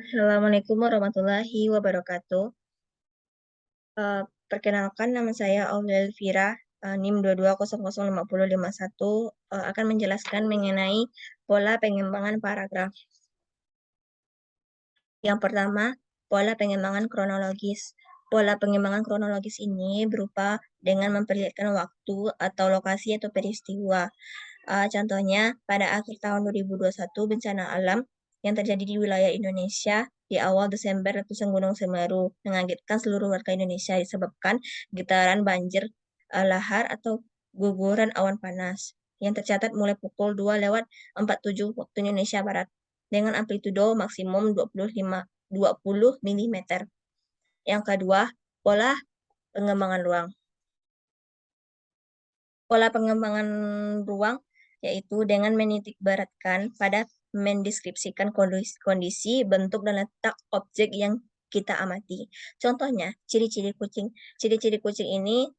Assalamualaikum warahmatullahi wabarakatuh. Perkenalkan nama saya Aulia Elvira, NIM 22005051, akan menjelaskan mengenai pola pengembangan paragraf. Yang pertama, pola pengembangan kronologis. Pola pengembangan kronologis ini berupa dengan memperlihatkan waktu atau lokasi atau peristiwa. Contohnya, pada akhir tahun 2021, bencana alam yang terjadi di wilayah Indonesia di awal Desember letusan Gunung Semeru mengagetkan seluruh warga Indonesia disebabkan getaran banjir lahar atau guguran awan panas yang tercatat mulai pukul 2:47 waktu Indonesia Barat dengan amplitudo maksimum 20 mm. Yang kedua, pola pengembangan ruang. Pola pengembangan ruang yaitu dengan menitikberatkan pada mendeskripsikan kondisi, bentuk, dan letak objek yang kita amati. Contohnya, ciri-ciri kucing. Ciri-ciri kucing ini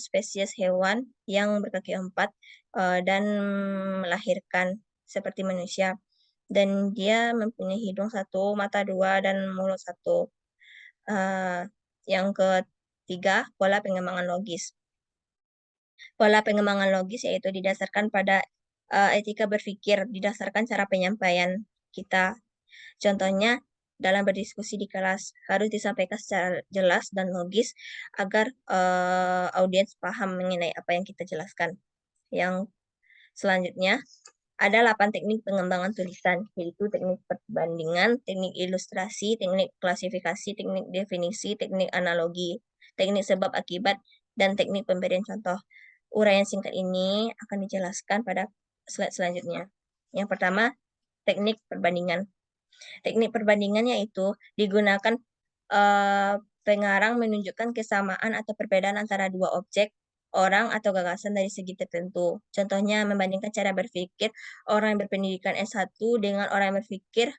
spesies hewan yang berkaki empat dan melahirkan seperti manusia. Dan dia mempunyai hidung satu, mata dua, dan mulut satu. Yang ketiga, pola pengembangan logis. Pola pengembangan logis yaitu didasarkan pada etika berpikir, didasarkan cara penyampaian kita. Contohnya, dalam berdiskusi di kelas harus disampaikan secara jelas dan logis agar audiens paham mengenai apa yang kita jelaskan. Yang selanjutnya, ada 8 teknik pengembangan tulisan, yaitu teknik perbandingan, teknik ilustrasi, teknik klasifikasi, teknik definisi, teknik analogi, teknik sebab akibat, dan teknik pemberian contoh. Uraian singkat ini akan dijelaskan pada slide selanjutnya. Yang pertama, teknik perbandingan. Teknik perbandingan yaitu digunakan pengarang menunjukkan kesamaan atau perbedaan antara dua objek, orang, atau gagasan dari segi tertentu. Contohnya, membandingkan cara berpikir orang yang berpendidikan S1 dengan orang yang berpikir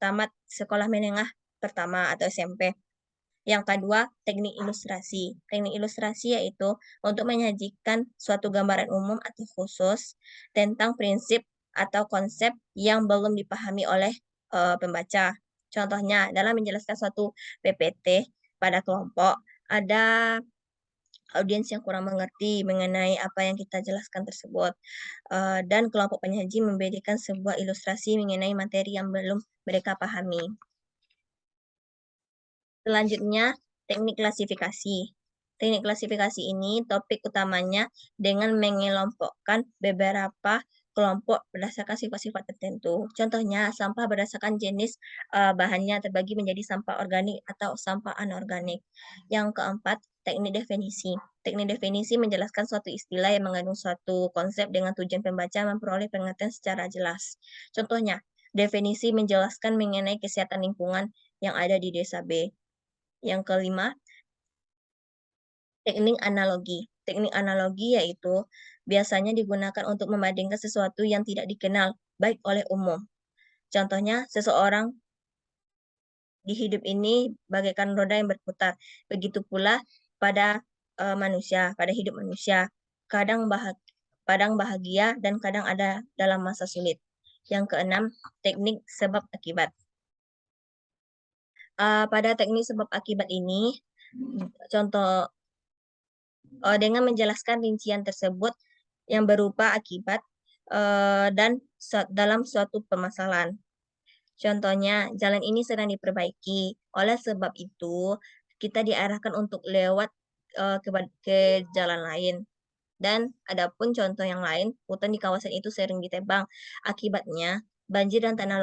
tamat sekolah menengah pertama atau SMP. Yang kedua, teknik ilustrasi. Teknik ilustrasi yaitu untuk menyajikan suatu gambaran umum atau khusus tentang prinsip atau konsep yang belum dipahami oleh pembaca. Contohnya, dalam menjelaskan suatu PPT pada kelompok, ada audiens yang kurang mengerti mengenai apa yang kita jelaskan tersebut. Dan kelompok penyaji memberikan sebuah ilustrasi mengenai materi yang belum mereka pahami. Selanjutnya, teknik klasifikasi. Teknik klasifikasi ini topik utamanya dengan mengelompokkan beberapa kelompok berdasarkan sifat-sifat tertentu. Contohnya, sampah berdasarkan jenis bahannya terbagi menjadi sampah organik atau sampah anorganik. Yang keempat, teknik definisi. Teknik definisi menjelaskan suatu istilah yang mengandung suatu konsep dengan tujuan pembaca memperoleh pengertian secara jelas. Contohnya, definisi menjelaskan mengenai kesehatan lingkungan yang ada di desa B. Yang kelima, teknik analogi. Teknik analogi yaitu biasanya digunakan untuk membandingkan sesuatu yang tidak dikenal baik oleh umum. Contohnya, seseorang di hidup ini bagaikan roda yang berputar. Begitu pula pada manusia, pada hidup manusia. Kadang bahagia dan kadang ada dalam masa sulit. Yang keenam, teknik sebab akibat. Pada teknik sebab akibat ini, contoh dengan menjelaskan rincian tersebut yang berupa akibat dan dalam suatu permasalahan. Contohnya, jalan ini sedang diperbaiki. Oleh sebab itu, kita diarahkan untuk lewat ke jalan lain. Dan adapun contoh yang lain, hutan di kawasan itu sering ditebang. Akibatnya, banjir dan tanah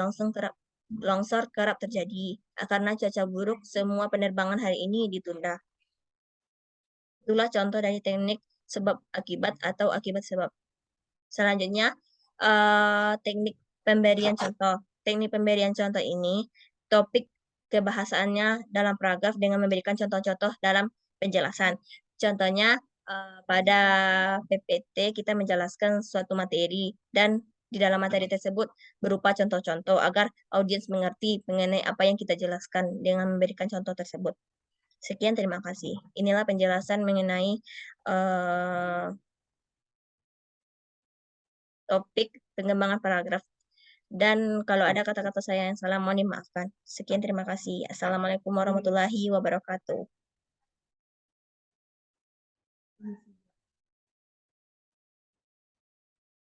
longsor kerap terjadi. Karena cuaca buruk, semua penerbangan hari ini ditunda. Itulah contoh dari teknik sebab akibat atau akibat sebab. Selanjutnya, teknik pemberian contoh. Teknik pemberian contoh ini, topik kebahasaannya dalam paragraf dengan memberikan contoh-contoh dalam penjelasan. Contohnya, pada PPT kita menjelaskan suatu materi dan di dalam materi tersebut berupa contoh-contoh agar audiens mengerti mengenai apa yang kita jelaskan dengan memberikan contoh tersebut. Sekian, terima kasih. Inilah penjelasan mengenai topik pengembangan paragraf. Dan kalau ada kata-kata saya yang salah, mohon dimaafkan. Sekian, terima kasih. Assalamualaikum warahmatullahi wabarakatuh.